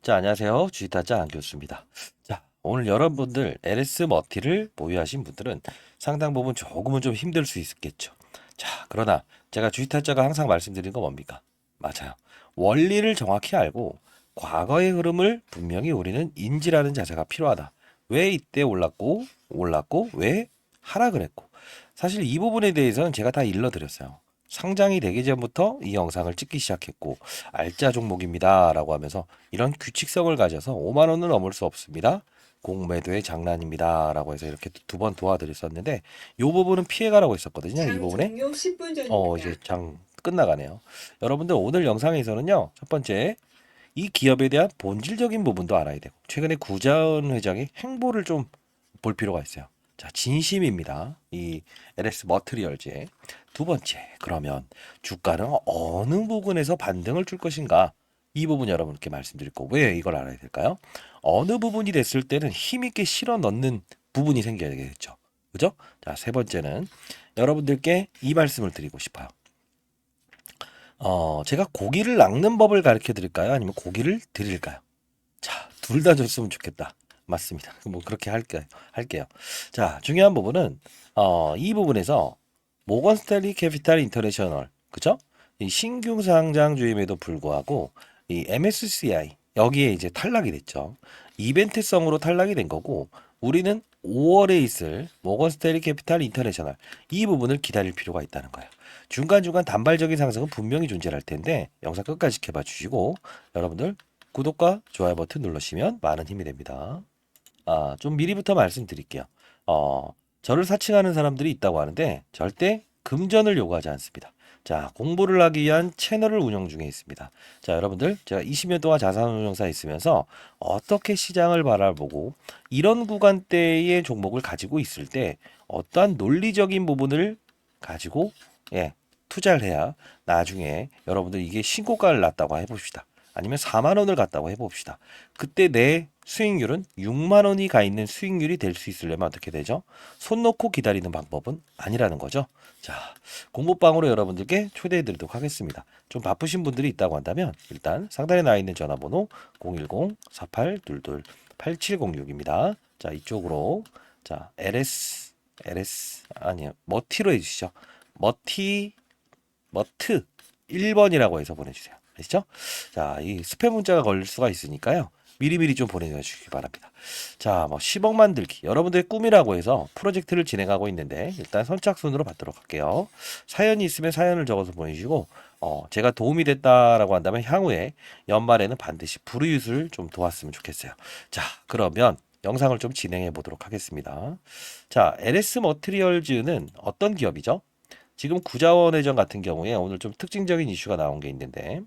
자, 안녕하세요. 주식타짜 안교수입니다. 자, 오늘 여러분들 LS 머티를 보유하신 분들은 상당 부분 조금은 좀 힘들 수 있겠죠. 자, 그러나 제가 주식타짜가 항상 말씀드리는 건 뭡니까? 맞아요. 원리를 정확히 알고 과거의 흐름을 분명히 우리는 인지라는 자세가 필요하다. 왜 이때 올랐고, 왜 하락을 했고. 사실 이 부분에 대해서는 제가 다 일러드렸어요. 상장이 되기 전부터 이 영상을 찍기 시작했고, 알짜 종목입니다. 라고 하면서 이런 규칙성을 가져서 5만 원은 넘을 수 없습니다. 공매도의 장난입니다. 라고 해서 이렇게 두 번 도와드렸었는데 이 부분은 피해가라고 했었거든요. 이 장 부분에 종료 10분 이제 전입니다. 장 끝나가네요. 여러분들 오늘 영상에서는요. 첫 번째 이 기업에 대한 본질적인 부분도 알아야 되고 최근에 구자은 회장의 행보를 좀 볼 필요가 있어요. 자, 진심입니다. 이 LS 머트리얼즈의 두 번째, 그러면 주가는 어느 부분에서 반등을 줄 것인가? 이 부분 여러분께 말씀드릴 거고 왜 이걸 알아야 될까요? 어느 부분이 됐을 때는 힘있게 실어 넣는 부분이 생겨야 되겠죠. 그죠? 자, 세 번째는 여러분들께 이 말씀을 드리고 싶어요. 제가 고기를 낚는 법을 가르쳐 드릴까요? 아니면 고기를 드릴까요? 자, 둘 다 줬으면 좋겠다. 맞습니다. 뭐 그렇게 할게요. 자, 중요한 부분은 이 부분에서 모건 스탠리 캐피탈 인터내셔널, 그죠? 이 신규 상장주임에도 불구하고 이 MSCI 여기에 이제 탈락이 됐죠. 이벤트성으로 탈락이 된 거고 우리는 5월에 있을 모건 스탠리 캐피탈 인터내셔널 이 부분을 기다릴 필요가 있다는 거예요. 중간중간 단발적인 상승은 분명히 존재할 텐데 영상 끝까지 지켜봐 주시고 여러분들 구독과 좋아요 버튼 눌러주시면 많은 힘이 됩니다. 아, 좀 미리부터 말씀드릴게요. 어, 저를 사칭하는 사람들이 있다고 하는데 절대 금전을 요구하지 않습니다. 자, 공부를 하기 위한 채널을 운영 중에 있습니다. 자, 여러분들, 제가 20년 동안 자산운용사에 있으면서 어떻게 시장을 바라보고 이런 구간대의 종목을 가지고 있을 때 어떠한 논리적인 부분을 가지고 예, 투자를 해야 나중에 여러분들 이게 신고가를 났다고 해봅시다. 아니면 4만 원을 갔다고 해봅시다. 그때 내 수익률은 6만 원이 가 있는 수익률이 될 수 있으려면 어떻게 되죠? 손 놓고 기다리는 방법은 아니라는 거죠. 자, 공부방으로 여러분들께 초대해 드리도록 하겠습니다. 좀 바쁘신 분들이 있다고 한다면 일단 상단에 나와 있는 전화번호 010-4822-8706입니다. 자, 이쪽으로 자, LS 아니요. 머티로 해 주시죠. 머티 머트 1번이라고 해서 보내주세요. 아시죠? 자, 이 스팸 문자가 걸릴 수가 있으니까요. 미리미리 좀 보내주시기 바랍니다. 자, 뭐 10억 만들기 여러분들의 꿈이라고 해서 프로젝트를 진행하고 있는데 일단 선착순으로 받도록 할게요. 사연이 있으면 사연을 적어서 보내주시고 제가 도움이 됐다라고 한다면 향후에 연말에는 반드시 불우이웃을 좀 도왔으면 좋겠어요. 자, 그러면 영상을 좀 진행해 보도록 하겠습니다. 자, LS 머트리얼즈는 어떤 기업이죠? 지금 구자원회전 같은 경우에 오늘 좀 특징적인 이슈가 나온 게 있는데,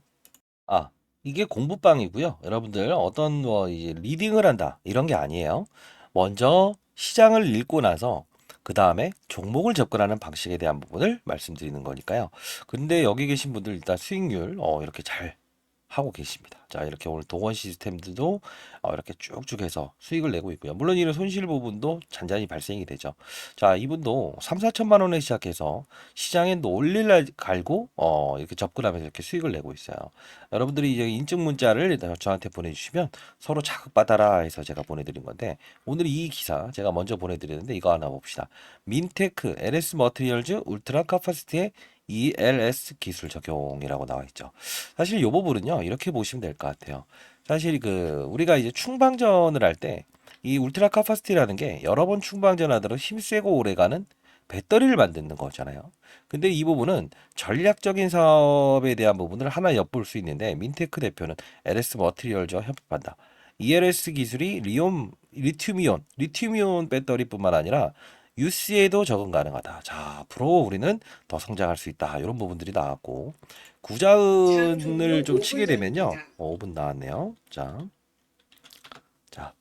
아, 이게 공부방이고요. 여러분들 어떤 뭐 이제 리딩을 한다 이런 게 아니에요. 먼저 시장을 읽고 나서 그 다음에 종목을 접근하는 방식에 대한 부분을 말씀드리는 거니까요. 근데 여기 계신 분들 일단 수익률 이렇게 잘 하고 계십니다. 자, 이렇게 오늘 동원 시스템들도 이렇게 쭉쭉 해서 수익을 내고 있고요. 물론 이런 손실 부분도 잔잔히 발생이 되죠. 자, 이분도 3, 4천만 원에 시작해서 시장에 논리를 갈고 이렇게 접근하면서 이렇게 수익을 내고 있어요. 여러분들이 이제 인증 문자를 저한테 보내주시면 서로 자극받아라 해서 제가 보내드린 건데 오늘 이 기사 제가 먼저 보내드렸는데 이거 하나 봅시다. 민테크 LS 머티리얼즈 울트라 카파시티의 ELS 기술 적용이라고 나와 있죠. 사실 이 부분은요 이렇게 보시면 될 것 같아요. 사실 그 우리가 이제 충방전을 할 때 이 울트라 카파시티라는 게 여러 번 충방전 하도록 힘세고 오래가는 배터리를 만드는 거잖아요. 근데 이 부분은 전략적인 사업에 대한 부분을 하나 엿볼 수 있는데 민테크 대표는 LS 머티리얼즈와 협업한다. ELS 기술이 리튬이온 배터리뿐만 아니라 UC에도 적응 가능하다. 자, 앞으로 우리는 더 성장할 수 있다. 이런 부분들이 나왔고 장 구자은을 종료 좀 5분 치게 되면요. 전입니다. 5분 나왔네요. 자,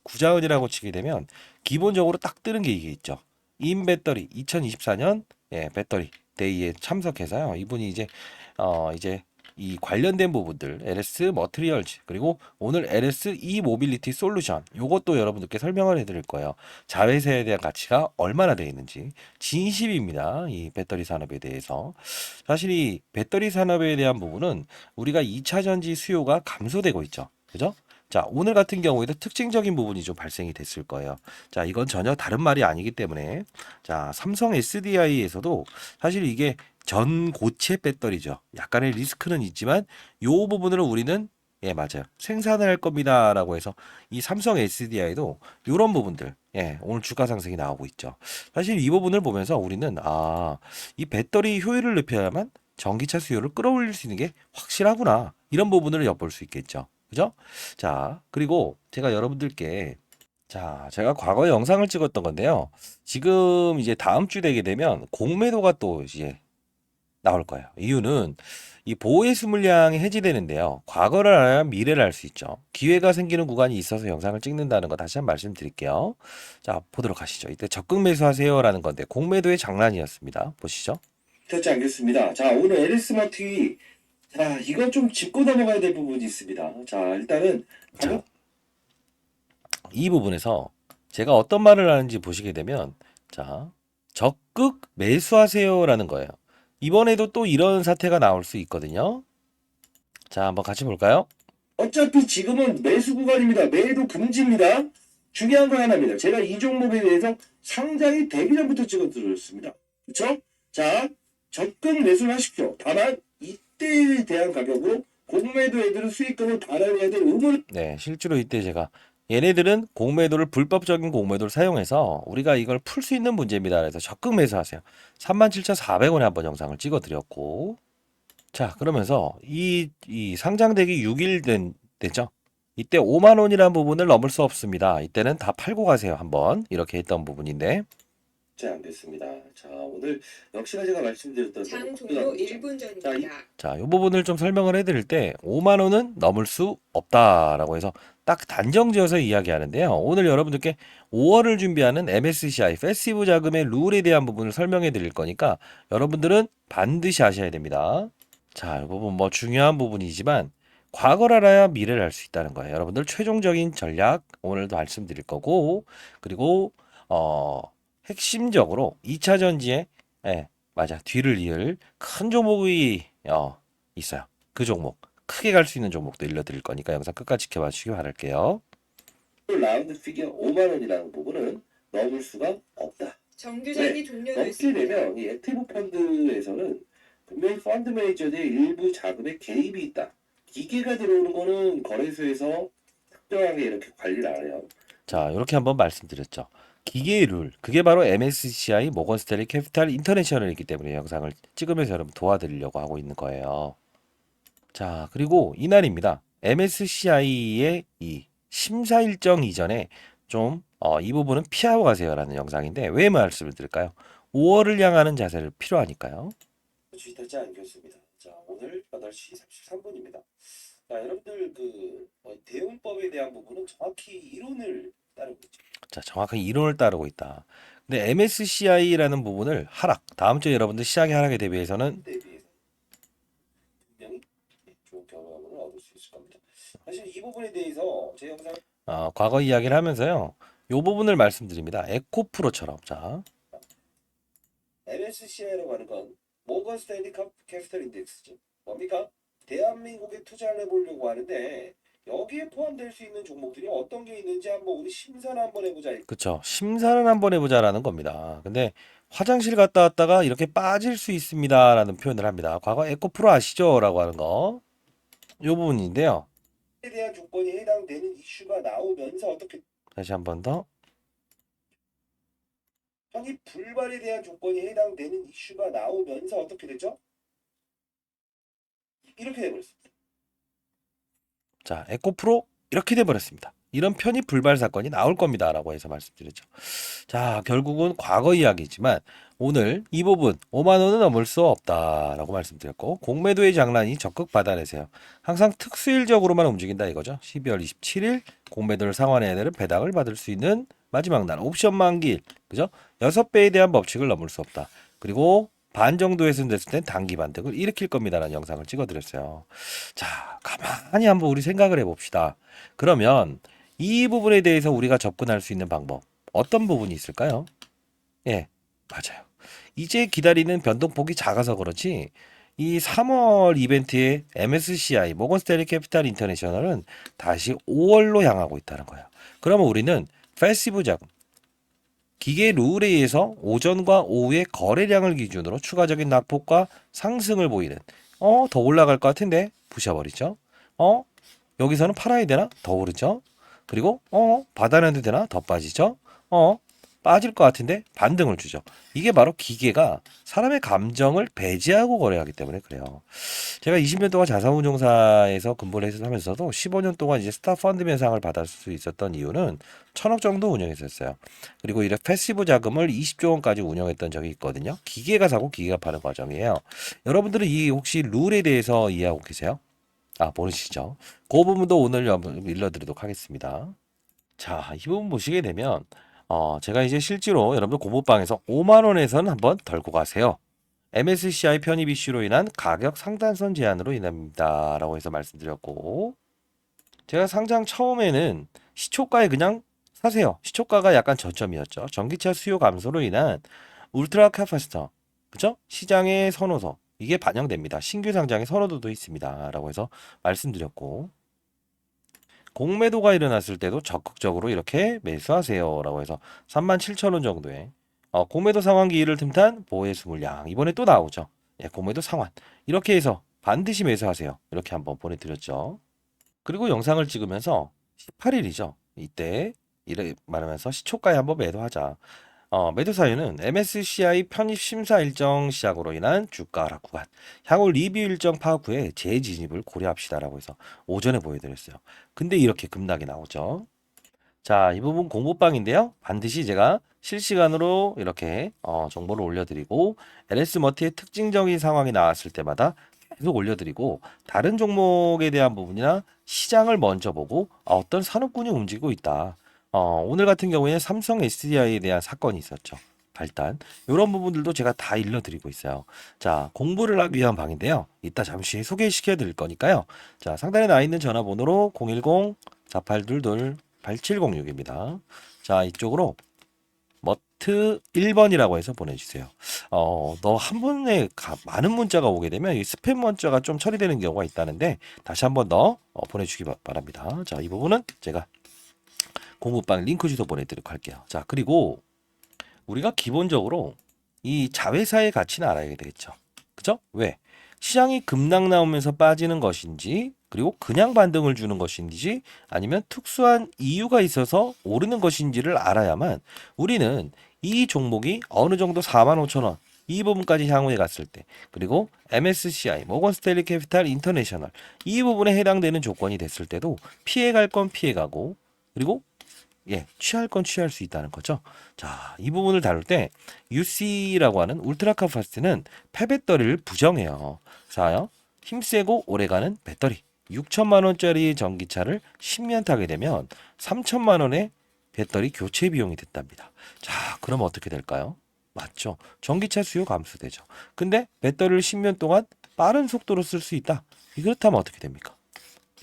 구자은이라고 치게 되면 기본적으로 딱 뜨는 게 이게 있죠. 인 배터리 2024년 배터리 데이에 참석해서요. 이분이 이제 이 관련된 부분들 LS 머트리얼즈 그리고 오늘 LS 이 모빌리티 솔루션 요것도 여러분들께 설명을 해드릴 거예요. 자회사에 대한 가치가 얼마나 되어 있는지 진심입니다. 이 배터리 산업에 대해서 사실 이 배터리 산업에 대한 부분은 우리가 2차 전지 수요가 감소되고 있죠. 그죠? 자, 오늘 같은 경우에도 특징적인 부분이 좀 발생이 됐을 거예요. 자, 이건 전혀 다른 말이 아니기 때문에 자, 삼성 SDI에서도 사실 이게 전고체 배터리죠. 약간의 리스크는 있지만 요 부분을 우리는 예, 맞아요. 생산을 할 겁니다라고 해서 이 삼성 SDI도 요런 부분들 예, 오늘 주가 상승이 나오고 있죠. 사실 이 부분을 보면서 우리는 이 배터리 효율을 높여야만 전기차 수요를 끌어올릴 수 있는 게 확실하구나. 이런 부분을 엿볼 수 있겠죠. 그죠? 자, 그리고 제가 여러분들께 자, 제가 과거에 영상을 찍었던 건데요. 지금 이제 다음 주 되게 되면 공매도가 또 이제 나올 거예요. 이유는 이 보호해수 물량이 해지되는데요. 과거를 알아야 미래를 알 수 있죠. 기회가 생기는 구간이 있어서 영상을 찍는다는 거 다시 한번 말씀드릴게요. 자, 보도록 하시죠. 이때 적극 매수하세요라는 건데 공매도의 장난이었습니다. 보시죠. 되지 않겠습니다. 자, 오늘 LS마 TV. 자, 이건 좀 짚고 넘어가야 될 부분이 있습니다. 자, 일단은 자, 이 부분에서 제가 어떤 말을 하는지 보시게 되면 자, 적극 매수하세요라는 거예요. 이번에도 또 이런 사태가 나올 수 있거든요. 자, 한번 같이 볼까요? 어차피 지금은 매수 구간입니다. 매도 금지입니다. 중요한 거 하나입니다. 제가 이 종목에 대해서 상장이 되기 전부터 찍어드렸습니다. 그렇죠? 자, 적극 매수를 하십시오. 다만 이때에 대한 가격으로 공매도 애들은 수익금을 받아내야 될 의무를 네, 실제로 이때 제가 얘네들은 공매도를 불법적인 공매도를 사용해서 우리가 이걸 풀 수 있는 문제입니다. 그래서 적극 매수하세요. 37,400원에 한번 영상을 찍어 드렸고 자, 그러면서 이 상장되기 6일 됐죠? 이때 5만 원이라는 부분을 넘을 수 없습니다. 이때는 다 팔고 가세요. 한번 이렇게 했던 부분인데 되지 않겠습니다. 자, 오늘 역시나 제가 말씀드렸던 장 종료 1분 자, 전입니다. 자, 이 부분을 좀 설명을 해드릴 때 5만 원은 넘을 수 없다라고 해서 딱 단정지어서 이야기하는데요. 오늘 여러분들께 5월을 준비하는 MSCI 패시브 자금의 룰에 대한 부분을 설명해 드릴 거니까 여러분들은 반드시 아셔야 됩니다. 자, 이 부분 뭐 중요한 부분이지만 과거를 알아야 미래를 알 수 있다는 거예요. 여러분들 최종적인 전략 오늘도 말씀드릴 거고 그리고 핵심적으로 2차 전지에 예, 맞아. 뒤를 이을 큰 종목이 있어요. 그 종목. 크게 갈 수 있는 종목도 일러드릴 거니까 영상 끝까지 지켜봐 주시기 바랄게요. 라운드 피겨 5만 원이라는 부분은 넘을 수가 없다. 정규장이 넘게 종료됐습니다. 되면 이 액티브 펀드에서는 분명히 펀드 매니저들의 일부 자금의 개입이 있다. 기계가 들어오는 거는 거래소에서 특정하게 이렇게 관리를 안 해요. 자, 이렇게 한번 말씀드렸죠. 기계의 룰. 그게 바로 MSCI 모건 스탠리 캐피탈 인터내셔널이기 때문에 영상을 찍으면서 여러분 도와드리려고 하고 있는 거예요. 자, 그리고 이날입니다. MSCI의 이 심사 일정 이전에 좀 이 부분은 피하고 가세요라는 영상인데 왜 말씀을 드릴까요? 5월을 향하는 자세를 필요하니까요. 주의되지 않겠습니다. 자, 오늘 8시 33분입니다. 자, 여러분들 대운법에 대한 부분은 정확히 이론을 따르고 있죠. 자, 정확한 이론을 따르고 있다. 근데 MSCI라는 부분을 하락, 다음 주에 여러분들 시장의 하락에 대비해서는 대비해서 분명히 좋은 경험을 얻을 수 있을 겁니다. 사실 이 부분에 대해서 제 영상 과거 이야기를 하면서요. 요 부분을 말씀드립니다. 에코프로처럼. 자, MSCI라고 하는 건 모건 스탠리 캐피털 인덱스죠. 뭡니까? 대한민국에 투자를 해보려고 하는데 여기에 포함될 수 있는 종목들이 어떤 게 있는지 한번 우리 심사를 한번 해보자. 그쵸. 심사는 한번 해보자라는 겁니다. 근데 화장실 갔다 왔다가 이렇게 빠질 수 있습니다라는 표현을 합니다. 과거 에코프로 아시죠? 라고 하는 거. 요 부분인데요. 에 대한 조건이 해당되는 이슈가 나오면서 어떻게 다시 한 번 더. 형이 불발에 대한 조건이 해당되는 이슈가 나오면서 어떻게 되죠? 이렇게 돼버렸습니다. 자, 에코프로 이렇게 돼버렸습니다. 이런 편입 불발 사건이 나올 겁니다라고 해서 말씀드렸죠. 자, 결국은 과거 이야기지만 오늘 이 부분 5만 원은 넘을 수 없다라고 말씀드렸고 공매도의 장난이 적극 받아내세요. 항상 특수일적으로만 움직인다 이거죠. 12월 27일 공매도를 상환해야 되는 배당을 받을 수 있는 마지막 날 옵션 만기일. 그죠? 6배에 대한 법칙을 넘을 수 없다. 그리고 반 정도 훼손됐을 땐 단기 반등을 일으킬 겁니다라는 영상을 찍어드렸어요. 자, 가만히 한번 우리 생각을 해봅시다. 그러면 이 부분에 대해서 우리가 접근할 수 있는 방법 어떤 부분이 있을까요? 예, 맞아요. 이제 기다리는 변동폭이 작아서 그렇지 이 3월 이벤트의 MSCI 모건 스탠리 캐피탈 인터내셔널은 다시 5월로 향하고 있다는 거예요. 그러면 우리는 패시브 자금 기계 룰에 의해서 오전과 오후의 거래량을 기준으로 추가적인 낙폭과 상승을 보이는 더 올라갈 것 같은데 부셔버리죠. 여기서는 팔아야 되나? 더 오르죠. 그리고 받아내도 되나? 더 빠지죠. 빠질 것 같은데 반등을 주죠. 이게 바로 기계가 사람의 감정을 배제하고 거래하기 때문에 그래요. 제가 20년 동안 자산운용사에서 근무를 하면서도 15년 동안 이제 스타 펀드 면상을 받을 수 있었던 이유는 1,000억 정도 운영했었어요. 그리고 이런 패시브 자금을 20조 원까지 운영했던 적이 있거든요. 기계가 사고 기계가 파는 과정이에요. 여러분들은 이 혹시 룰에 대해서 이해하고 계세요? 모르시죠? 그 부분도 오늘 일러드리도록 하겠습니다. 자, 이 부분 보시게 되면 제가 이제 실제로 여러분들 공부방에서 5만 원에서는 한번 덜고 가세요. MSCI 편입 이슈로 인한 가격 상단선 제한으로 인합니다라고 해서 말씀드렸고 제가 상장 처음에는 시초가에 그냥 사세요. 시초가가 약간 저점이었죠. 전기차 수요 감소로 인한 울트라 카파시터 그죠? 시장의 선호도 이게 반영됩니다. 신규 상장의 선호도도 있습니다라고 해서 말씀드렸고 공매도가 일어났을 때도 적극적으로 이렇게 매수하세요라고 해서 37,000원 정도의 공매도 상환기일을 틈탄 보혜수 물량 이번에 또 나오죠. 예, 공매도 상환 이렇게 해서 반드시 매수하세요. 이렇게 한번 보내드렸죠. 그리고 영상을 찍으면서 18일이죠. 이때 이래 말하면서 시초가에 한번 매도하자. 매도 사유는 MSCI 편입 심사 일정 시작으로 인한 주가 하락 구간, 향후 리뷰 일정 파악 후에 재진입을 고려합시다라고 해서 오전에 보여드렸어요. 근데 이렇게 급락이 나오죠. 자, 이 부분 공부방인데요. 반드시 제가 실시간으로 이렇게 정보를 올려드리고 LS 머티의 특징적인 상황이 나왔을 때마다 계속 올려드리고 다른 종목에 대한 부분이나 시장을 먼저 보고 어떤 산업군이 움직이고 있다. 오늘 같은 경우에는 삼성 SDI에 대한 사건이 있었죠. 발단. 이런 부분들도 제가 다 일러드리고 있어요. 자, 공부를 하기 위한 방인데요. 이따 잠시 소개시켜 드릴 거니까요. 자, 상단에 나와 있는 전화번호로 010-4822-8706입니다. 자, 이쪽으로 머트 1번이라고 해서 보내주세요. 너 한 번에 많은 문자가 오게 되면 이 스팸 문자가 좀 처리되는 경우가 있다는데 다시 한번 더 보내주기 바랍니다. 자, 이 부분은 제가 공부방 링크 주소 보내드리도록 할게요. 자, 그리고 우리가 기본적으로 이 자회사의 가치는 알아야 되겠죠. 그죠? 왜? 시장이 급락 나오면서 빠지는 것인지, 그리고 그냥 반등을 주는 것인지, 아니면 특수한 이유가 있어서 오르는 것인지를 알아야만 우리는 이 종목이 어느 정도 45,000원, 이 부분까지 향후에 갔을 때, 그리고 MSCI, 모건 스탠리 캐피탈 인터내셔널, 이 부분에 해당되는 조건이 됐을 때도 피해갈 건 피해가고, 그리고 취할 건 취할 수 있다는 거죠. 자, 이 부분을 다룰 때 UC라고 하는 울트라 카파시티는 폐배터리를 부정해요. 자요, 힘세고 오래가는 배터리. 6천만 원짜리 전기차를 10년 타게 되면 3천만 원의 배터리 교체 비용이 든답니다. 자, 그럼 어떻게 될까요? 맞죠. 전기차 수요 감소되죠. 근데 배터리를 10년 동안 빠른 속도로 쓸 수 있다. 그렇다면 어떻게 됩니까?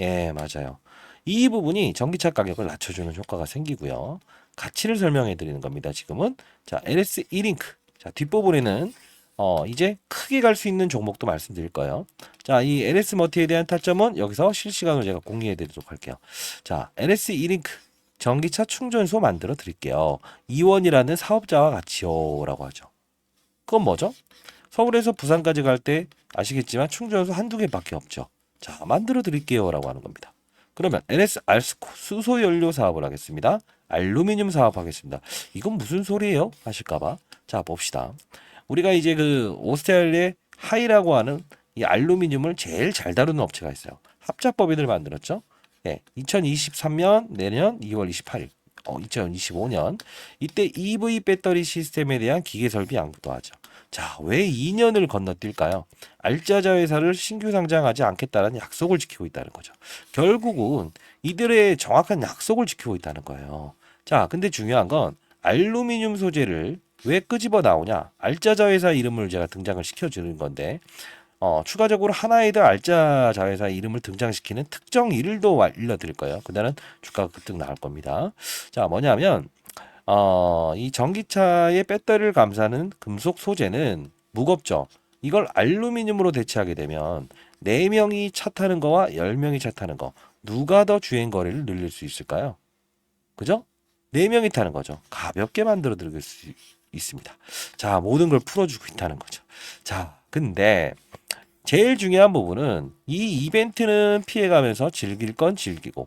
예, 맞아요. 이 부분이 전기차 가격을 낮춰주는 효과가 생기고요. 가치를 설명해 드리는 겁니다. 지금은 자, LS E링크. 자, 뒷부분에는 이제 크게 갈 수 있는 종목도 말씀드릴 거예요. 자, 이 LS 머티에 대한 타점은 여기서 실시간으로 제가 공유해 드리도록 할게요. 자, LS E링크 전기차 충전소 만들어 드릴게요. 이원이라는 사업자와 같이요라고 하죠. 그건 뭐죠? 서울에서 부산까지 갈 때 아시겠지만 충전소 한두 개밖에 없죠. 자, 만들어 드릴게요라고 하는 겁니다. 그러면 LS 알스코 수소 연료 사업을 하겠습니다. 알루미늄 사업하겠습니다. 이건 무슨 소리예요? 하실까봐. 자, 봅시다. 우리가 이제 그 오스트리아의 하이라고 하는 이 알루미늄을 제일 잘 다루는 업체가 있어요. 합작법인을 만들었죠. 예, 2023년 내년 2월 28일, 2025년 이때 EV 배터리 시스템에 대한 기계 설비 양도도 하죠. 자, 왜 2년을 건너뛸까요? 알짜자 회사를 신규 상장하지 않겠다는 약속을 지키고 있다는 거죠. 결국은 이들의 정확한 약속을 지키고 있다는 거예요. 자, 근데 중요한 건 알루미늄 소재를 왜 끄집어 나오냐? 알짜자 회사 이름을 제가 등장을 시켜주는 건데, 추가적으로 하나의 알짜 자회사 이름을 등장시키는 특정 일도 알려드릴 거예요. 그날은 주가가 급등 나올 겁니다. 자, 뭐냐면 이 전기차의 배터리를 감싸는 금속 소재는 무겁죠. 이걸 알루미늄으로 대체하게 되면 4명이 차 타는 거와 10명이 차 타는 거 누가 더 주행 거리를 늘릴 수 있을까요? 그죠? 4명이 타는 거죠. 가볍게 만들어 드릴 수 있습니다. 자, 모든 걸 풀어주고 있다는 거죠. 자, 근데 제일 중요한 부분은 이 이벤트는 피해가면서 즐길 건 즐기고,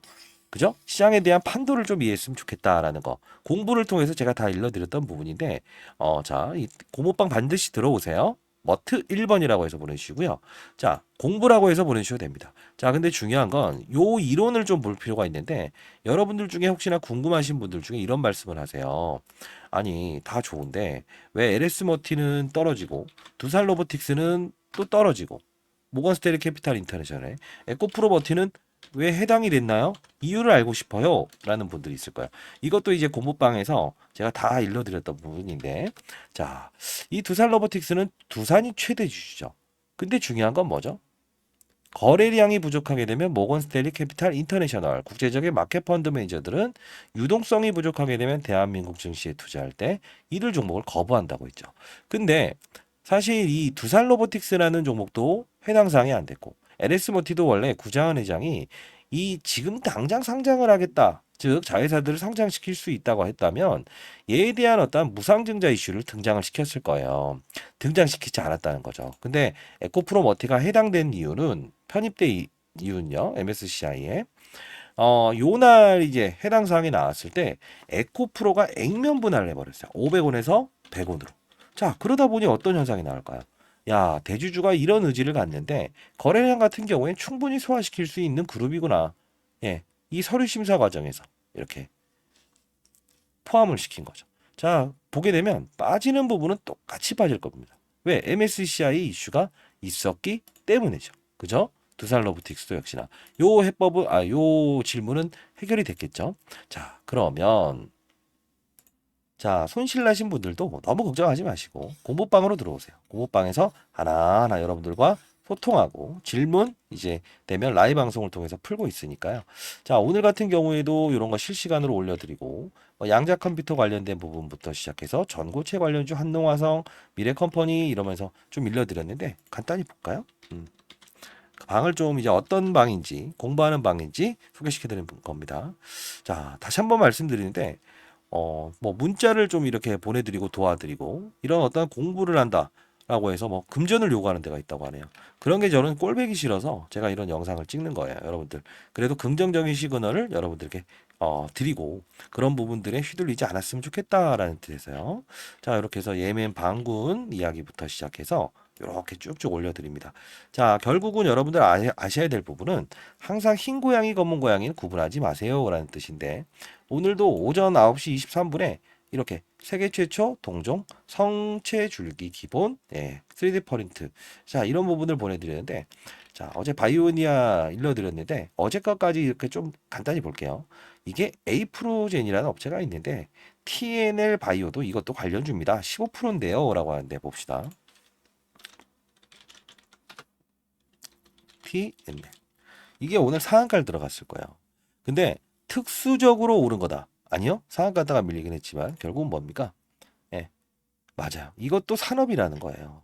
그죠? 시장에 대한 판도를 좀 이해했으면 좋겠다라는 거. 공부를 통해서 제가 다 일러드렸던 부분인데, 자, 이 고모빵 반드시 들어오세요. 머트 1번이라고 해서 보내주시고요. 자, 공부라고 해서 보내주셔도 됩니다. 자, 근데 중요한 건 요 이론을 좀 볼 필요가 있는데, 여러분들 중에 혹시나 궁금하신 분들 중에 이런 말씀을 하세요. 아니, 다 좋은데, 왜 LS 머티는 떨어지고, 두산 로보틱스는 또 떨어지고, 모건 스테리 캐피탈 인터내셔널의 에코프로 머티는 왜 해당이 됐나요? 이유를 알고 싶어요. 라는 분들이 있을 거예요. 이것도 이제 공부방에서 제가 다 일러드렸던 부분인데, 자, 이 두산 로보틱스는 두산이 최대 주주죠. 근데 중요한 건 뭐죠? 거래량이 부족하게 되면 모건 스탠리 캐피탈 인터내셔널 국제적인 마켓 펀드 매니저들은 유동성이 부족하게 되면 대한민국 증시에 투자할 때 이들 종목을 거부한다고 했죠. 근데 사실 이 두산 로보틱스라는 종목도 해당 사항이 안 됐고 LS 모티도 원래 구자은 회장이 이 지금 당장 상장을 하겠다. 즉 자회사들을 상장시킬 수 있다고 했다면 얘에 대한 어떤 무상증자 이슈를 등장을 시켰을 거예요. 등장시키지 않았다는 거죠. 근데 에코프로 머티가 해당된 이유는 편입된 이유는요. MSCI에 요날 이제 해당 사항이 나왔을 때 에코프로가 액면 분할을 해버렸어요. 500원에서 100원으로. 자, 그러다 보니 어떤 현상이 나올까요? 야, 대주주가 이런 의지를 갖는데 거래량 같은 경우엔 충분히 소화시킬 수 있는 그룹이구나. 예, 이 서류 심사 과정에서 이렇게 포함을 시킨 거죠. 자, 보게 되면 빠지는 부분은 똑같이 빠질 겁니다. 왜? MSCI 이슈가 있었기 때문이죠. 그죠? 두산 로보틱스도 역시나 요 해법은 요 질문은 해결이 됐겠죠. 자, 그러면 자, 손실 나신 분들도 너무 걱정하지 마시고 공부방으로 들어오세요. 공부방에서 하나하나 여러분들과 소통하고 질문 이제 되면 라이브 방송을 통해서 풀고 있으니까요. 자, 오늘 같은 경우에도 이런 거 실시간으로 올려드리고 양자 컴퓨터 관련된 부분부터 시작해서 전고체 관련주 한농화성, 미래컴퍼니 이러면서 좀 일러드렸는데 간단히 볼까요? 그 방을 좀 이제 어떤 방인지 공부하는 방인지 소개시켜드리는 겁니다. 자, 다시 한번 말씀드리는데 뭐 문자를 좀 이렇게 보내드리고 도와드리고 이런 어떤 공부를 한다라고 해서 뭐 금전을 요구하는 데가 있다고 하네요. 그런 게 저는 꼴보기 싫어서 제가 이런 영상을 찍는 거예요, 여러분들. 그래도 긍정적인 시그널을 여러분들께 드리고 그런 부분들에 휘둘리지 않았으면 좋겠다라는 뜻에서요. 자, 이렇게 해서 예멘 반군 이야기부터 시작해서 이렇게 쭉쭉 올려드립니다. 자, 결국은 여러분들 아셔야 될 부분은 항상 흰 고양이, 검은 고양이는 구분하지 마세요라는 뜻인데 오늘도 오전 9시 23분에 이렇게 세계 최초 동종 성체 줄기 기본 3D 프린트 자 이런 부분을 보내드리는데 자 어제 바이오니아 일러드렸는데 어제 것까지 이렇게 좀 간단히 볼게요. 이게 에이프로젠이라는 업체가 있는데 TNL 바이오도 이것도 관련주입니다. 15%인데요 라고 하는데 봅시다. TNL 이게 오늘 상한가를 들어갔을 거예요. 근데 특수적으로 오른 거다. 아니요. 상한가다가 밀리긴 했지만 결국은 뭡니까? 예, 맞아요. 이것도 산업이라는 거예요.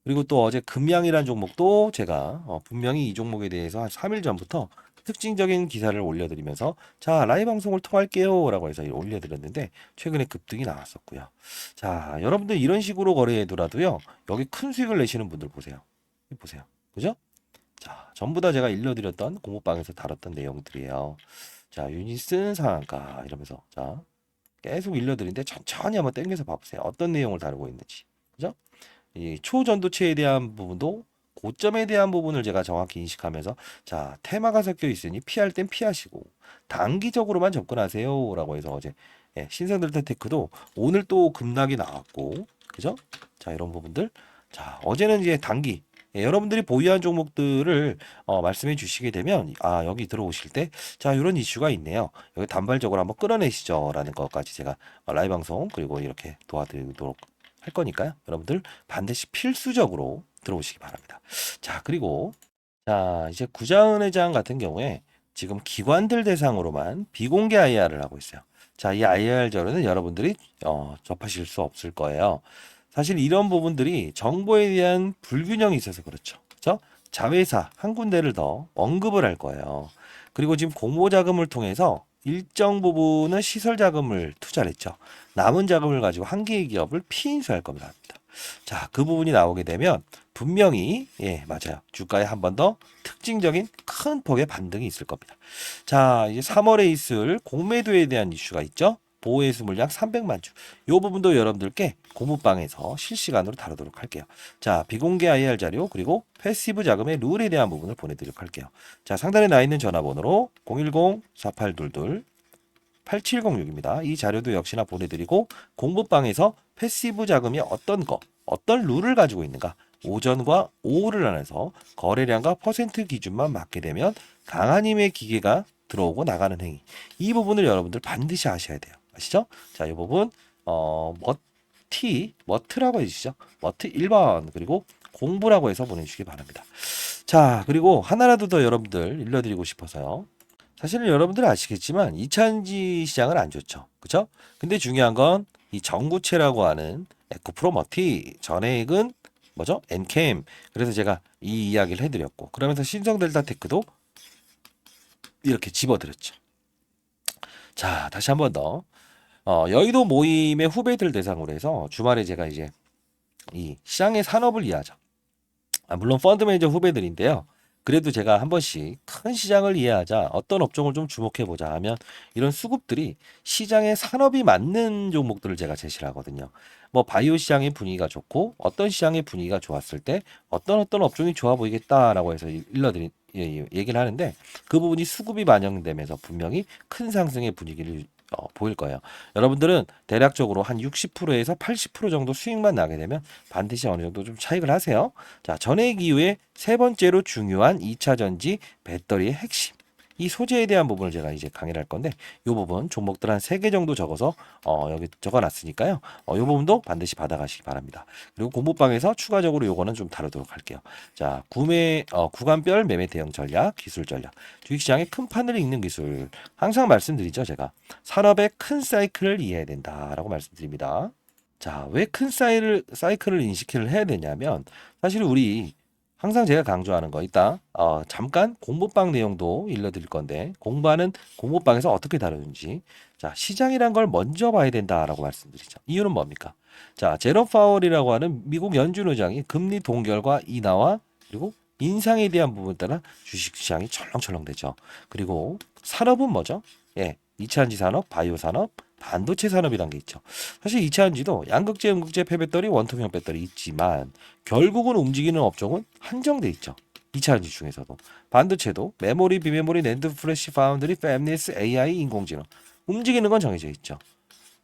그리고 또 어제 금양이라는 종목도 제가 분명히 이 종목에 대해서 한 3일 전부터 특징적인 기사를 올려드리면서 자 라이브 방송을 통할게요 라고 해서 올려드렸는데 최근에 급등이 나왔었고요. 자 여러분들 이런 식으로 거래해두라도요 여기 큰 수익을 내시는 분들 보세요. 보세요. 그죠? 자 전부 다 제가 일러드렸던 공모방에서 다뤘던 내용들이에요. 자, 유니슨 상한가 이러면서 자 계속 일러드리는데 천천히 한번 땡겨서 봐보세요. 어떤 내용을 다루고 있는지. 그죠? 이 초전도체에 대한 부분도 고점에 대한 부분을 제가 정확히 인식하면서 자 테마가 섞여 있으니 피할 땐 피하시고 단기적으로만 접근하세요 라고 해서 어제 신성델타 테크도 오늘 또 급락이 나왔고 그죠? 자 이런 부분들 자 어제는 이제 단기 여러분들이 보유한 종목들을 말씀해 주시게 되면 여기 들어오실 때 자 이런 이슈가 있네요. 여기 단발적으로 한번 끌어내시죠 라는 것까지 제가 라이브 방송 그리고 이렇게 도와드리도록 할 거니까요. 여러분들 반드시 필수적으로 들어오시기 바랍니다. 자 그리고 자 이제 구자은 회장 같은 경우에 지금 기관들 대상으로만 비공개 IR을 하고 있어요. 자 이 IR 자료는 여러분들이 접하실 수 없을 거예요. 사실 이런 부분들이 정보에 대한 불균형이 있어서 그렇죠. 그죠? 자회사 한 군데를 더 언급을 할 거예요. 그리고 지금 공모 자금을 통해서 일정 부분은 시설 자금을 투자를 했죠. 남은 자금을 가지고 한 개의 기업을 피인수할 겁니다. 자, 그 부분이 나오게 되면 분명히 예, 맞아요. 주가에 한 번 더 특징적인 큰 폭의 반등이 있을 겁니다. 자, 이제 3월에 있을 공매도에 대한 이슈가 있죠. 보호해수 물량 300만 주. 이 부분도 여러분들께 고무방에서 실시간으로 다루도록 할게요. 자, 비공개 IR 자료 그리고 패시브 자금의 룰에 대한 부분을 보내드리도록 할게요. 자, 상단에 나 있는 전화번호로 010-4822 8706입니다. 이 자료도 역시나 보내드리고 공부방에서 패시브 자금이 어떤 거, 어떤 룰을 가지고 있는가 오전과 오후를 나눠서 거래량과 퍼센트 기준만 맞게 되면 강한 힘의 기계가 들어오고 나가는 행위. 이 부분을 여러분들 반드시 아셔야 돼요. 아시죠? 자, 이 부분 머트라고 해주시죠. 머트 1번 그리고 공부라고 해서 보내주시기 바랍니다. 자, 그리고 하나라도 더 여러분들 일러드리고 싶어서요. 사실은 여러분들 아시겠지만 2차전지 시장은 안 좋죠. 그죠? 근데 중요한 건 이 전구체라고 하는 에코프로 머티 전액은 뭐죠? 엔캠. 그래서 제가 이 이야기를 해드렸고 그러면서 신성델타테크도 이렇게 집어드렸죠. 자, 다시 한 번 더. 여의도 모임의 후배들 대상으로 해서 주말에 제가 이제 이 시장의 산업을 이해하죠. 물론 펀드 매니저 후배들인데요. 그래도 제가 한 번씩 큰 시장을 이해하자 어떤 업종을 좀 주목해 보자 하면 이런 수급들이 시장의 산업이 맞는 종목들을 제가 제시를 하거든요. 뭐 바이오 시장의 분위기가 좋고 어떤 시장의 분위기가 좋았을 때 어떤 업종이 좋아 보이겠다라고 해서 일러드린 얘기를 하는데 그 부분이 수급이 반영되면서 분명히 큰 상승의 분위기를 보일 거예요. 여러분들은 대략적으로 한 60%에서 80% 정도 수익만 나게 되면 반드시 어느 정도 좀 차익을 하세요. 자, 전액 이후에 세 번째로 중요한 2차 전지 배터리의 핵심. 이 소재에 대한 부분을 제가 이제 강의를 할 건데 이 부분 종목들 한 3개 정도 적어서 여기 적어 놨으니까요. 이 부분도 반드시 받아가시기 바랍니다. 그리고 공부방에서 추가적으로 요거는 좀 다루도록 할게요. 자, 구간별 매매 대응 전략, 기술 전략, 주식시장의 큰 판을 읽는 기술. 항상 말씀드리죠, 제가. 산업의 큰 사이클을 이해해야 된다라고 말씀드립니다. 자, 왜 큰 사이클을 인식을 해야 되냐면 사실 우리 항상 제가 강조하는 거 이따 잠깐 공부방 내용도 일러드릴 건데 공부하는 공부방에서 어떻게 다루는지 자 시장이란 걸 먼저 봐야 된다라고 말씀드리죠. 이유는 뭡니까? 자 제롬 파월이라고 하는 미국 연준 의장이 금리 동결과 인하와 그리고 인상에 대한 부분 따라 주식시장이 철렁철렁되죠. 그리고 산업은 뭐죠? 예, 2차전지 산업, 바이오 산업, 반도체 산업이란 게 있죠. 사실 2차전지도 양극재, 음극재, 폐배터리, 원통형 배터리 있지만 결국은 움직이는 업종은 한정돼 있죠. 2차전지 중에서도 반도체도 메모리, 비메모리, 낸드, 플래시, 파운드리, 팹리스, AI, 인공지능 움직이는 건 정해져 있죠.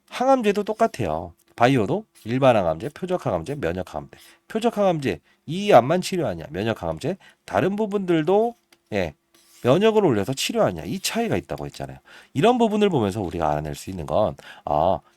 항암제도 똑같아요. 바이오도 일반 항암제, 표적 항암제, 면역 항암제. 표적 항암제 이 암만 치료하냐? 면역 항암제 다른 부분들도 예, 면역을 올려서 치료하냐 이 차이가 있다고 했잖아요. 이런 부분을 보면서 우리가 알아낼 수 있는 건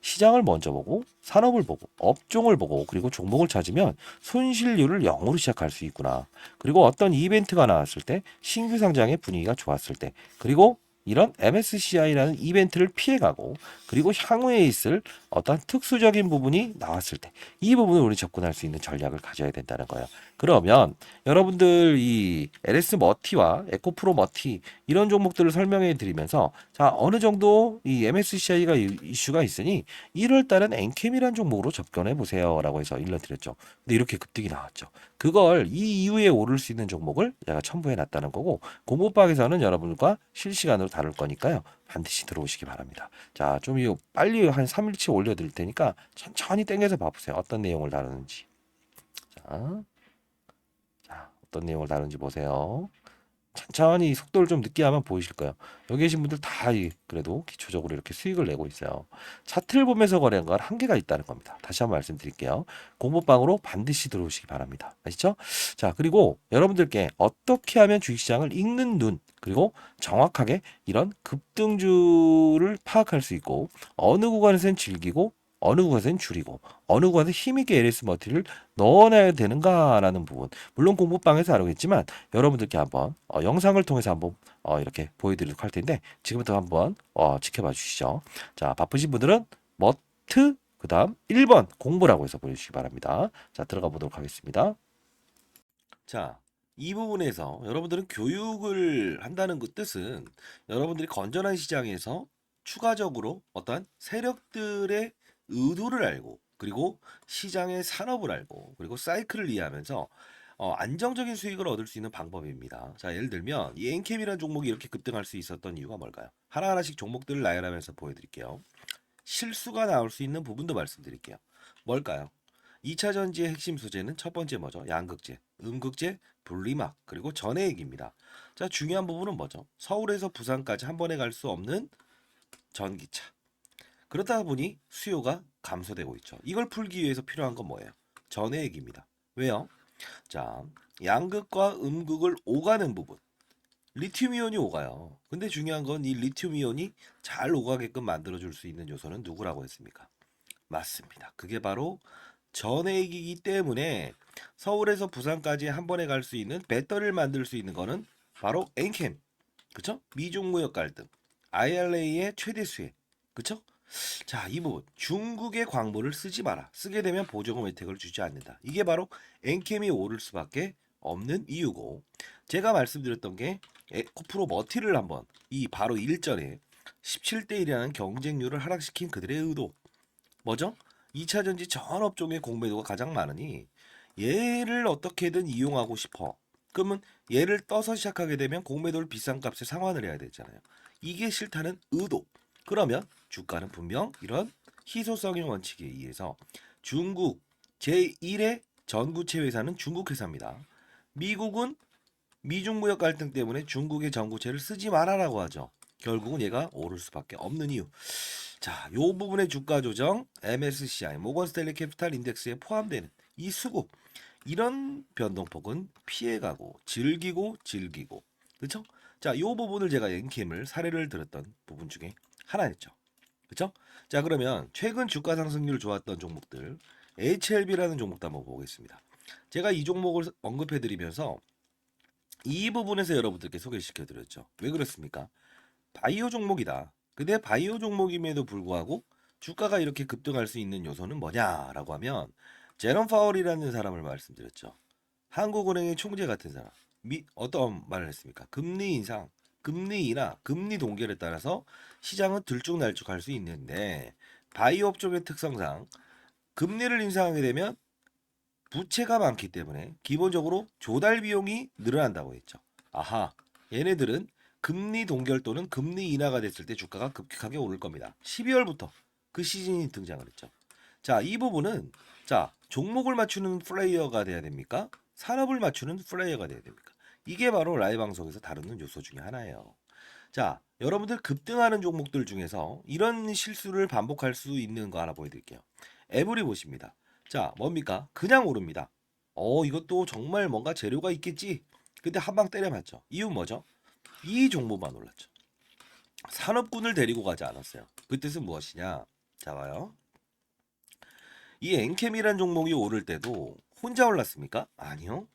시장을 먼저 보고 산업을 보고 업종을 보고 그리고 종목을 찾으면 손실률을 0으로 시작할 수 있구나. 그리고 어떤 이벤트가 나왔을 때 신규 상장의 분위기가 좋았을 때 그리고 이런 MSCI라는 이벤트를 피해가고 그리고 향후에 있을 어떤 특수적인 부분이 나왔을 때 이 부분을 우리 접근할 수 있는 전략을 가져야 된다는 거예요. 그러면 여러분들 이 LS 머티와 에코프로 머티 이런 종목들을 설명해 드리면서 자 어느 정도 이 MSCI가 이슈가 있으니 1월 달은 엔캠이라는 종목으로 접근해 보세요라고 해서 일러드렸죠. 근데 이렇게 급등이 나왔죠. 그걸 이 이후에 오를 수 있는 종목을 제가 첨부해 놨다는 거고 공부방에서는 여러분과 실시간으로 다룰 거니까요. 반드시 들어오시기 바랍니다. 자, 좀 빨리 한 3일치 올려드릴 테니까 천천히 땡겨서 봐보세요. 어떤 내용을 다루는지. 자, 어떤 내용을 다루는지 보세요. 천천히 속도를 좀 늦게 하면 보이실 거예요. 여기 계신 분들 다 그래도 기초적으로 이렇게 수익을 내고 있어요. 차트를 보면서 거래한 건 한계가 있다는 겁니다. 다시 한번 말씀드릴게요. 공부방으로 반드시 들어오시기 바랍니다. 아시죠? 자, 그리고 여러분들께 어떻게 하면 주식시장을 읽는 눈 그리고 정확하게 이런 급등주를 파악할 수 있고 어느 구간에서는 즐기고 어느 구간에서는 줄이고 어느 구간에서 힘있게 LS 머티를 넣어놔야 되는가라는 부분 물론 공부방에서 다루겠지만 여러분들께 한번 영상을 통해서 한번 이렇게 보여드리도록 할 텐데 지금부터 한번 지켜봐 주시죠. 자 바쁘신 분들은 머트 그 다음 1번 공부라고 해서 보내주시기 바랍니다. 자, 들어가 보도록 하겠습니다. 자, 이 부분에서 여러분들은 교육을 한다는 그 뜻은 여러분들이 건전한 시장에서 추가적으로 어떠한 세력들의 의도를 알고 그리고 시장의 산업을 알고 그리고 사이클을 이해하면서 안정적인 수익을 얻을 수 있는 방법입니다. 자, 예를 들면 이 엔캠이라는 종목이 이렇게 급등할 수 있었던 이유가 뭘까요? 하나하나씩 종목들을 나열하면서 보여드릴게요. 실수가 나올 수 있는 부분도 말씀드릴게요. 뭘까요? 2차 전지의 핵심 소재는 첫 번째 뭐죠? 양극재, 음극재, 분리막, 그리고 전해액입니다. 자, 중요한 부분은 뭐죠? 서울에서 부산까지 한 번에 갈 수 없는 전기차. 그러다 보니 수요가 감소되고 있죠. 이걸 풀기 위해서 필요한 건 뭐예요? 전해액입니다. 왜요? 자, 양극과 음극을 오가는 부분. 리튬 이온이 오가요. 근데 중요한 건 이 리튬 이온이 잘 오가게끔 만들어줄 수 있는 요소는 누구라고 했습니까? 맞습니다. 그게 바로 전해액이기 때문에 서울에서 부산까지 한 번에 갈 수 있는 배터리를 만들 수 있는 거는 바로 엔캠. 그쵸? 미중 무역 갈등, IRA의 최대 수혜. 그쵸? 자, 이 부분. 중국의 광물을 쓰지 마라. 쓰게 되면 보조금 혜택을 주지 않는다. 이게 바로 엔캠이 오를 수밖에 없는 이유고, 제가 말씀드렸던 게 코프로 머티를 한번 이 바로 일전에 17대 1이라는 경쟁률을 하락시킨 그들의 의도. 뭐죠? 2차 전지 전 업종의 공매도가 가장 많으니 얘를 어떻게든 이용하고 싶어. 그러면 얘를 떠서 시작하게 되면 공매도를 비싼 값에 상환을 해야 되잖아요. 이게 싫다는 의도. 그러면 주가는 분명 이런 희소성의 원칙에 의해서 중국 제1의 전구체 회사는 중국 회사입니다. 미국은 미중 무역 갈등 때문에 중국의 전구체를 쓰지 말아라고 하죠. 결국은 얘가 오를 수밖에 없는 이유. 자, 요 부분의 주가 조정 MSCI 모건 스탠리 캐피탈 인덱스에 포함되는 이 수급 이런 변동폭은 피해가고 즐기고 그렇죠? 자, 요 부분을 제가 엔캠을 사례를 들었던 부분 중에 하나였죠. 그렇죠? 자, 그러면 최근 주가 상승률 좋았던 종목들 HLB라는 종목도 한번 보겠습니다. 제가 이 종목을 언급해 드리면서 이 부분에서 여러분들께 소개시켜 드렸죠. 왜 그렇습니까? 바이오 종목이다. 근데 바이오 종목임에도 불구하고 주가가 이렇게 급등할 수 있는 요소는 뭐냐라고 하면 제롬 파월이라는 사람을 말씀드렸죠. 한국은행의 총재 같은 사람. 어떤 말을 했습니까? 금리 인상, 금리 인하, 금리 동결에 따라서 시장은 들쭉날쭉할 수 있는데 바이오 업종의 특성상 금리를 인상하게 되면 부채가 많기 때문에 기본적으로 조달 비용이 늘어난다고 했죠. 아하, 얘네들은 금리 동결 또는 금리 인하가 됐을 때 주가가 급격하게 오를 겁니다. 12월부터 그 시즌이 등장을 했죠. 자, 이 부분은 자, 종목을 맞추는 플레이어가 돼야 됩니까? 산업을 맞추는 플레이어가 돼야 됩니까? 이게 바로 라이브 방송에서 다루는 요소 중에 하나예요. 자, 여러분들 급등하는 종목들 중에서 이런 실수를 반복할 수 있는 거 하나 보여드릴게요. 에브리 보십니다. 자, 뭡니까? 그냥 오릅니다. 이것도 정말 뭔가 재료가 있겠지. 근데 한 방 때려맞죠. 이유 뭐죠? 이 종목만 올랐죠. 산업군을 데리고 가지 않았어요. 그 뜻은 무엇이냐? 자, 봐요. 이 엔캠이란 종목이 오를 때도 혼자 올랐습니까? 아니요.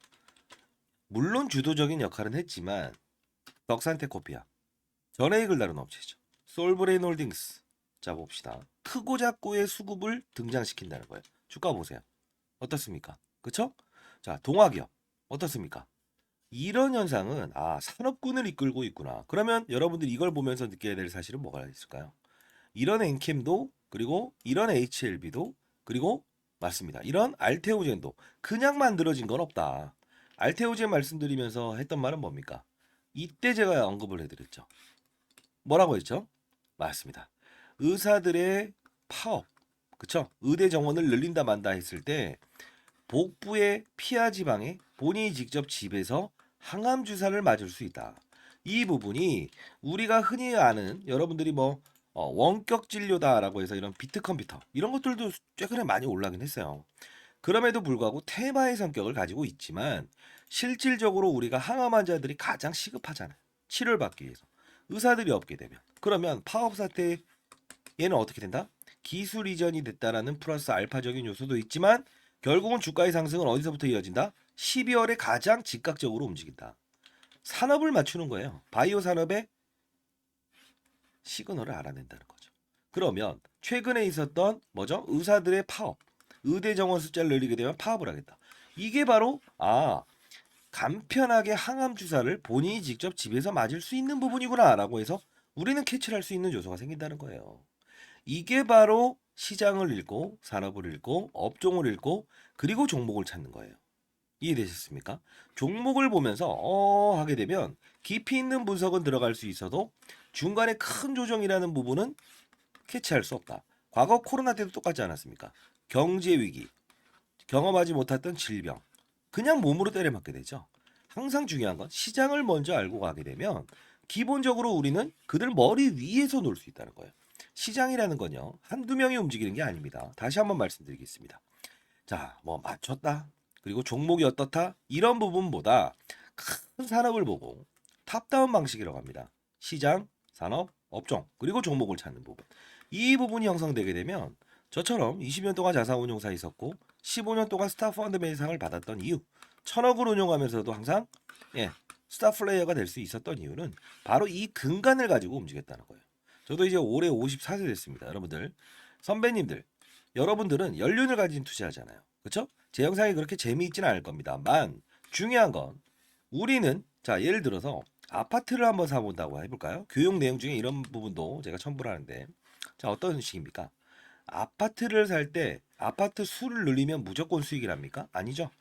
물론 주도적인 역할은 했지만 덕산테코피아, 전해익을 다룬 업체죠. 솔브레인 홀딩스. 자, 봅시다. 크고 작고의 수급을 등장시킨다는 거예요. 주가 보세요. 어떻습니까? 그쵸? 자, 동화기업 어떻습니까? 이런 현상은 산업군을 이끌고 있구나. 그러면 여러분들이 이걸 보면서 느껴야 될 사실은 뭐가 있을까요? 이런 엔캠도 그리고 이런 HLB도 그리고 맞습니다. 이런 알테오젠도 그냥 만들어진 건 없다. 알테오젠 말씀드리면서 했던 말은 뭡니까? 이때 제가 언급을 해드렸죠. 뭐라고 했죠? 맞습니다. 의사들의 파업, 그쵸? 의대 정원을 늘린다 만다 했을 때 복부의 피하 지방에 본인이 직접 집에서 항암 주사를 맞을 수 있다. 이 부분이 우리가 흔히 아는 여러분들이 원격 진료다라고 해서 이런 비트 컴퓨터 이런 것들도 최근에 많이 올라긴 했어요. 그럼에도 불구하고 테마의 성격을 가지고 있지만 실질적으로 우리가 항암 환자들이 가장 시급하잖아요. 치료를 받기 위해서. 의사들이 없게 되면. 그러면 파업 사태 얘는 어떻게 된다? 기술 이전이 됐다라는 플러스 알파적인 요소도 있지만 결국은 주가의 상승은 어디서부터 이어진다? 12월에 가장 즉각적으로 움직인다. 산업을 맞추는 거예요. 바이오 산업의 시그널을 알아낸다는 거죠. 그러면 최근에 있었던 뭐죠? 의사들의 파업, 의대 정원 숫자를 늘리게 되면 파업을 하겠다. 이게 바로 간편하게 항암 주사를 본인이 직접 집에서 맞을 수 있는 부분이구나라고 해서 우리는 캐치를 할 수 있는 요소가 생긴다는 거예요. 이게 바로 시장을 읽고 산업을 읽고 업종을 읽고 그리고 종목을 찾는 거예요. 이해되셨습니까? 종목을 보면서 하게 되면 깊이 있는 분석은 들어갈 수 있어도 중간에 큰 조정이라는 부분은 캐치할 수 없다. 과거 코로나 때도 똑같지 않았습니까? 경제 위기, 경험하지 못했던 질병, 그냥 몸으로 때려맞게 되죠. 항상 중요한 건 시장을 먼저 알고 가게 되면 기본적으로 우리는 그들 머리 위에서 놀 수 있다는 거예요. 시장이라는 건요, 한두 명이 움직이는 게 아닙니다. 다시 한번 말씀드리겠습니다. 자, 뭐 맞췄다. 그리고 종목이 어떻다. 이런 부분보다 큰 산업을 보고 탑다운 방식이라고 합니다. 시장, 산업, 업종, 그리고 종목을 찾는 부분. 이 부분이 형성되게 되면 저처럼 20년 동안 자산운용사 있었고 15년 동안 스타 펀드맨상을 받았던 이유, 1000억을 운용하면서도 항상 스타 플레이어가 될 수 있었던 이유는 바로 이 근간을 가지고 움직였다는 거예요. 저도 이제 올해 54세 됐습니다. 여러분들, 선배님들, 여러분들은 연륜을 가진 투자하잖아요. 그렇죠? 제 영상이 그렇게 재미있지는 않을 겁니다만 중요한 건 우리는 자 예를 들어서 아파트를 한번 사본다고 해볼까요? 교육 내용 중에 이런 부분도 제가 첨부를 하는데 자 어떤 식입니까? 아파트를 살 때 아파트 수를 늘리면 무조건 수익이랍니까? 아니죠.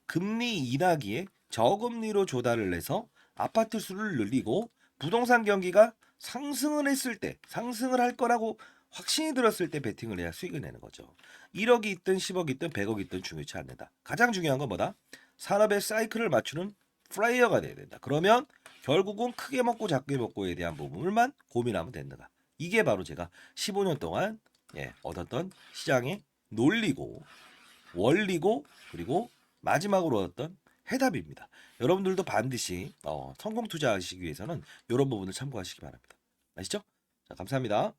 금리 인하기에 저금리로 조달을 해서 아파트 수를 늘리고 부동산 경기가 상승을 했을 때 상승을 할 거라고 확신이 들었을 때 베팅을 해야 수익을 내는 거죠. 1억이 있든 10억이 있든 100억이 있든 중요치 않는다. 가장 중요한 건 뭐다? 산업의 사이클을 맞추는 플레이어가 돼야 된다. 그러면 결국은 크게 먹고 작게 먹고에 대한 부분을만 고민하면 된다. 이게 바로 제가 15년 동안 얻었던 시장의 논리고 원리고 그리고 마지막으로 얻었던 해답입니다. 여러분들도 반드시 성공 투자하시기 위해서는 이런 부분을 참고하시기 바랍니다. 아시죠? 자, 감사합니다.